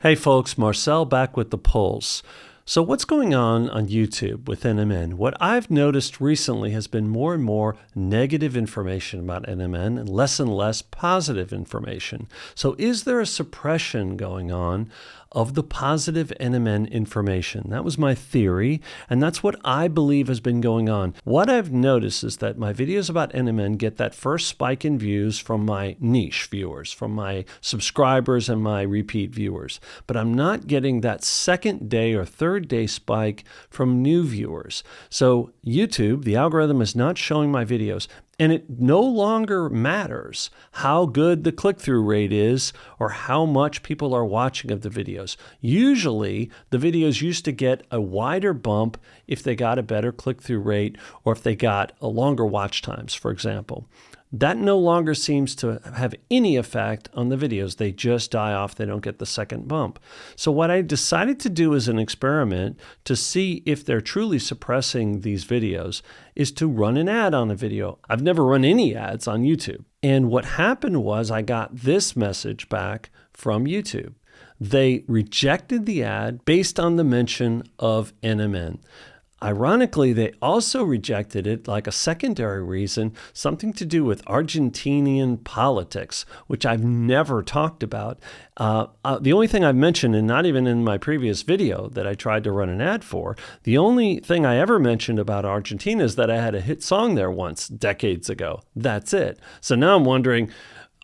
Hey folks, Marcel back with the Pulse. So what's going on YouTube with NMN? What I've noticed recently has been more and more negative information about NMN and less positive information. So is there a suppression going on of the positive NMN information? That was my theory, and that's what I believe has been going on. What I've noticed is that my videos about NMN get that first spike in views from my niche viewers, from my subscribers and my repeat viewers. But I'm not getting that second day or third day spike from new viewers. So YouTube, the algorithm, is not showing my videos. And it no longer matters how good the click-through rate is or how much people are watching of the videos. Usually, the videos used to get a wider bump if they got a better click-through rate or if they got a longer watch times, for example. That no longer seems to have any effect on the videos. They just die off. They don't get the second bump. So what I decided to do as an experiment to see if they're truly suppressing these videos is to run an ad on a video. I've never run any ads on YouTube. And what happened was I got this message back from YouTube. They rejected the ad based on the mention of NMN. Ironically, they also rejected it like a secondary reason, something to do with Argentinian politics, which I've never talked about. The only thing I've mentioned, and not even in my previous video that I tried to run an ad for, the only thing I ever mentioned about Argentina is that I had a hit song there once, decades ago. That's it. So now I'm wondering,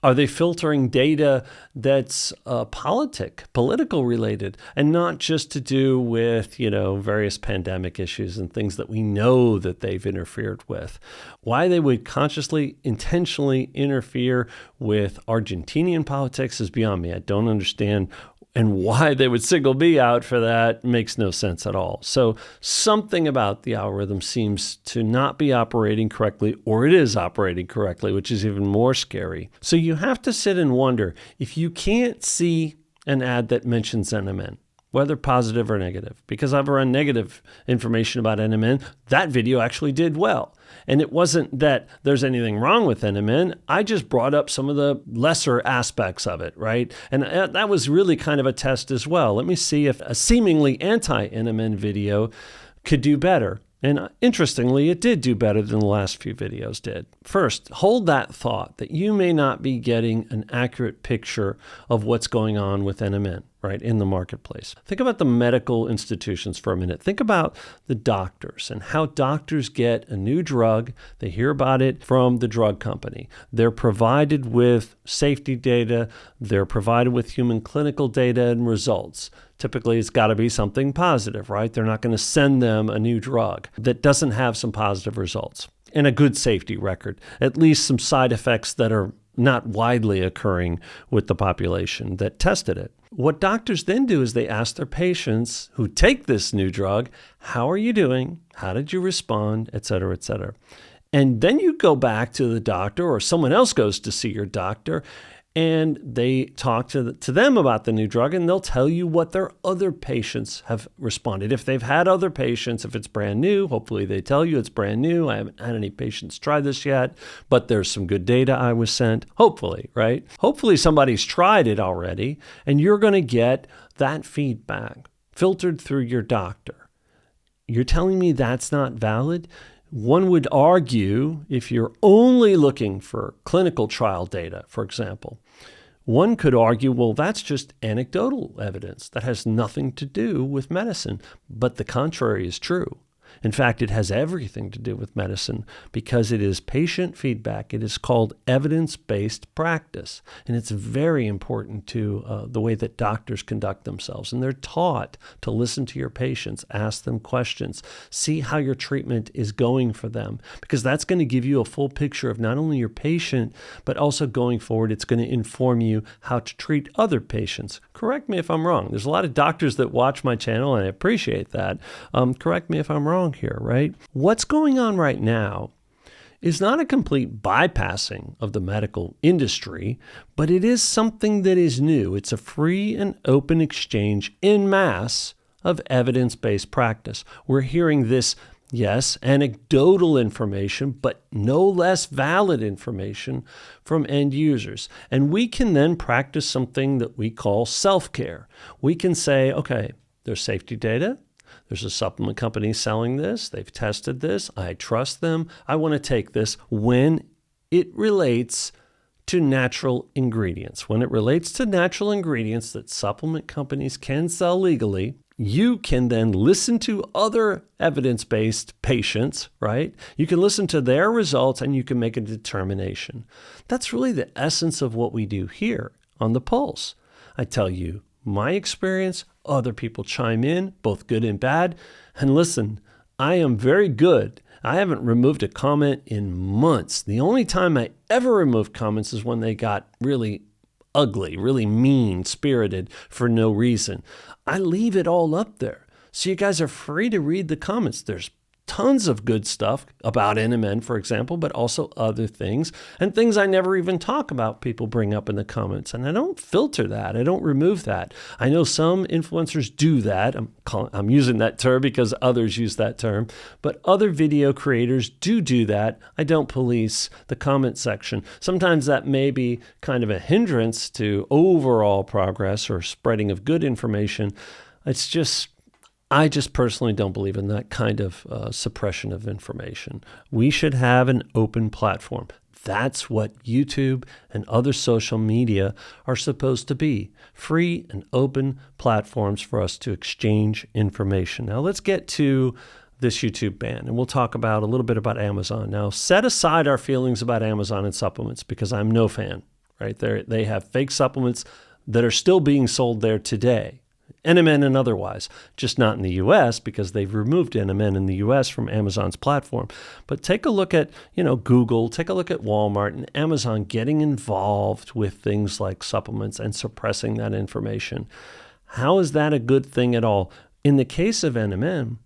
are they filtering data that's political related and not just to do with, various pandemic issues and things that we know that they've interfered with? Why they would consciously, intentionally interfere with Argentinian politics is beyond me. I don't understand. And why they would single me out for that makes no sense at all. So something about the algorithm seems to not be operating correctly, or it is operating correctly, which is even more scary. So you have to sit and wonder, if you can't see an ad that mentions NMN, whether positive or negative, because I've run negative information about NMN, that video actually did well. And it wasn't that there's anything wrong with NMN. I just brought up some of the lesser aspects of it, right? And that was really kind of a test as well. Let me see if a seemingly anti-NMN video could do better. And interestingly, it did do better than the last few videos did. First, hold that thought that you may not be getting an accurate picture of what's going on with NMN, right, in the marketplace. Think about the medical institutions for a minute. Think about the doctors and how doctors get a new drug. They hear about it from the drug company. They're provided with safety data. They're provided with human clinical data and results. Typically, it's got to be something positive, right? They're not going to send them a new drug that doesn't have some positive results and a good safety record, at least some side effects that are not widely occurring with the population that tested it. What doctors then do is they ask their patients who take this new drug, how are you doing? How did you respond? Et cetera, et cetera. And then you go back to the doctor, or someone else goes to see your doctor, and they talk to them about the new drug, and they'll tell you what their other patients have responded. If they've had other patients, if it's brand new, hopefully they tell you it's brand new. I haven't had any patients try this yet, but there's some good data I was sent. Hopefully, right? Hopefully somebody's tried it already, and you're going to get that feedback filtered through your doctor. You're telling me that's not valid? One would argue, if you're only looking for clinical trial data, for example, one could argue, well, that's just anecdotal evidence. That has nothing to do with medicine. But the contrary is true. In fact, it has everything to do with medicine because it is patient feedback. It is called evidence-based practice. And it's very important to the way that doctors conduct themselves. And they're taught to listen to your patients, ask them questions, see how your treatment is going for them, because that's going to give you a full picture of not only your patient, but also going forward, it's going to inform you how to treat other patients. Correct me if I'm wrong. There's a lot of doctors that watch my channel, and I appreciate that. Correct me if I'm wrong here, right? What's going on right now is not a complete bypassing of the medical industry, but it is something that is new. It's a free and open exchange en masse of evidence-based practice. We're hearing this Yes, anecdotal information, but no less valid information from end users. And we can then practice something that we call self-care. We can say, okay, there's safety data. There's a supplement company selling this. They've tested this. I trust them. I want to take this when it relates to natural ingredients. When it relates to natural ingredients that supplement companies can sell legally, you can then listen to other evidence-based patients, right? You can listen to their results and you can make a determination. That's really the essence of what we do here on The Pulse. I tell you my experience, other people chime in, both good and bad. And listen, I am very good. I haven't removed a comment in months. The only time I ever removed comments is when they got really ugly, really mean-spirited for no reason. I leave it all up there. So you guys are free to read the comments. There's tons of good stuff about NMN, for example, but also other things and things I never even talk about people bring up in the comments. And I don't filter that. I don't remove that. I know some influencers do that. I'm using that term because others use that term, but other video creators do that. I don't police the comment section. Sometimes that may be kind of a hindrance to overall progress or spreading of good information. I just personally don't believe in that kind of suppression of information. We should have an open platform. That's what YouTube and other social media are supposed to be. Free and open platforms for us to exchange information. Now let's get to this YouTube ban, and we'll talk about a little bit about Amazon. Now set aside our feelings about Amazon and supplements because I'm no fan, right? They have fake supplements that are still being sold there today. NMN and otherwise, just not in the U.S. because they've removed NMN in the U.S. from Amazon's platform. But take a look at, Google, take a look at Walmart and Amazon getting involved with things like supplements and suppressing that information. How is that a good thing at all? In the case of NMN,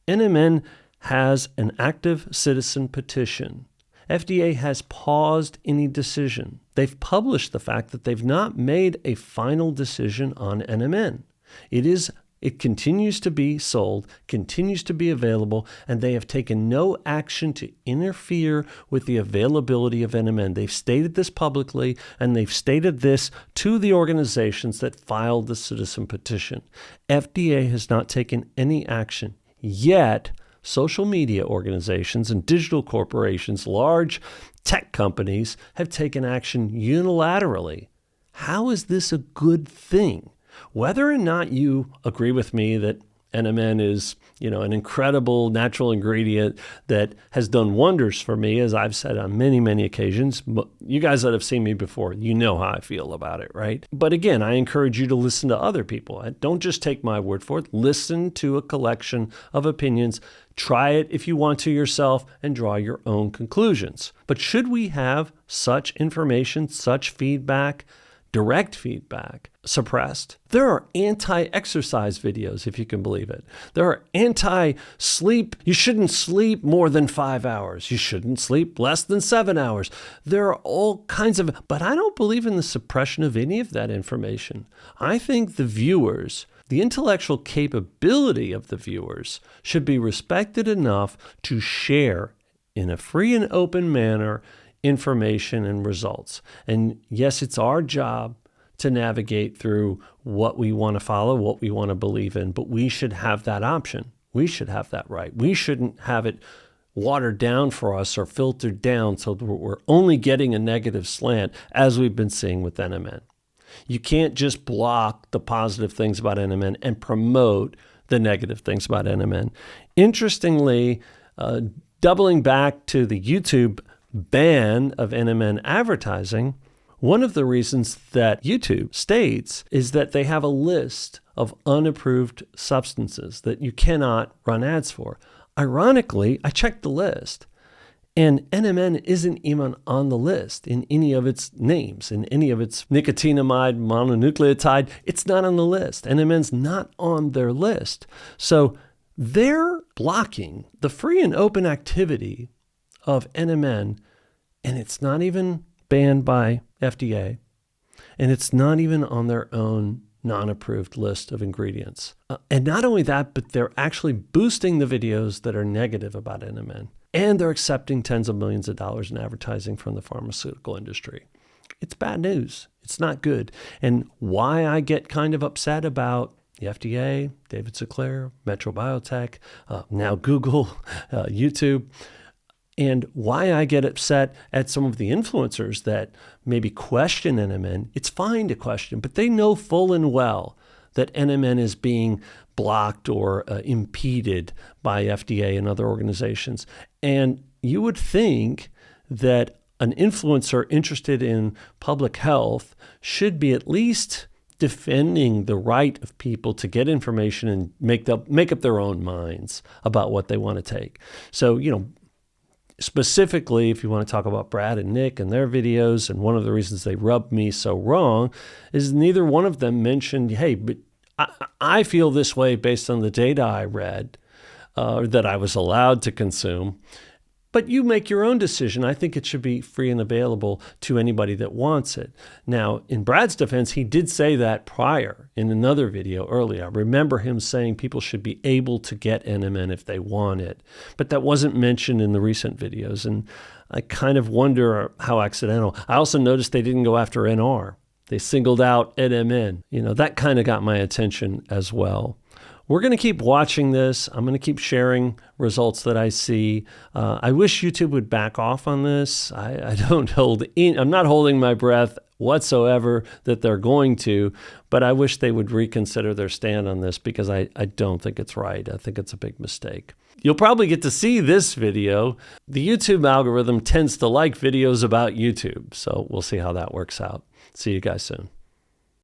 NMN has an active citizen petition. FDA has paused any decision. They've published the fact that they've not made a final decision on NMN. It continues to be sold, continues to be available, and they have taken no action to interfere with the availability of NMN. They've stated this publicly, and they've stated this to the organizations that filed the citizen petition. FDA has not taken any action, yet social media organizations and digital corporations, large tech companies, have taken action unilaterally. How is this a good thing? Whether or not you agree with me that NMN is, an incredible natural ingredient that has done wonders for me, as I've said on many, many occasions. You guys that have seen me before, you know how I feel about it, right? But again, I encourage you to listen to other people. Don't just take my word for it. Listen to a collection of opinions. Try it if you want to yourself and draw your own conclusions. But should we have such information, such feedback, direct feedback, suppressed? There are anti-exercise videos, if you can believe it. There are anti-sleep. You shouldn't sleep more than 5 hours. You shouldn't sleep less than 7 hours. There are all kinds of, but I don't believe in the suppression of any of that information. I think the viewers, the intellectual capability of the viewers should be respected enough to share in a free and open manner information and results. And yes, it's our job to navigate through what we want to follow, what we want to believe in, but we should have that option. We should have that right. We shouldn't have it watered down for us or filtered down so that we're only getting a negative slant, as we've been seeing with NMN. You can't just block the positive things about NMN and promote the negative things about NMN. Interestingly, doubling back to the YouTube ban of NMN advertising, one of the reasons that YouTube states is that they have a list of unapproved substances that you cannot run ads for. Ironically, I checked the list, and NMN isn't even on the list in any of its names, in any of its nicotinamide mononucleotide. It's not on the list. NMN's not on their list. So they're blocking the free and open activity of NMN, and it's not even banned by FDA, and it's not even on their own non-approved list of ingredients. And not only that, but they're actually boosting the videos that are negative about NMN. And they're accepting tens of millions of dollars in advertising from the pharmaceutical industry. It's bad news. It's not good. And why I get kind of upset about the FDA, David Sinclair, Metro Biotech, now Google, YouTube, and why I get upset at some of the influencers that maybe question NMN. It's fine to question, but they know full and well that NMN is being blocked or impeded by FDA and other organizations. And you would think that an influencer interested in public health should be at least defending the right of people to get information and make up their own minds about what they want to take. So, specifically, if you want to talk about Brad and Nick and their videos, and one of the reasons they rubbed me so wrong is neither one of them mentioned, hey, but I feel this way based on the data I read, that I was allowed to consume. But you make your own decision. I think it should be free and available to anybody that wants it. Now, in Brad's defense, he did say that prior in another video earlier. I remember him saying people should be able to get NMN if they want it. But that wasn't mentioned in the recent videos. And I kind of wonder how accidental. I also noticed they didn't go after NR. They singled out NMN. That kind of got my attention as well. We're going to keep watching this. I'm going to keep sharing results that I see. I wish YouTube would back off on this. I'm not holding my breath whatsoever that they're going to, but I wish they would reconsider their stand on this because I don't think it's right. I think it's a big mistake. You'll probably get to see this video. The YouTube algorithm tends to like videos about YouTube, so we'll see how that works out. See you guys soon.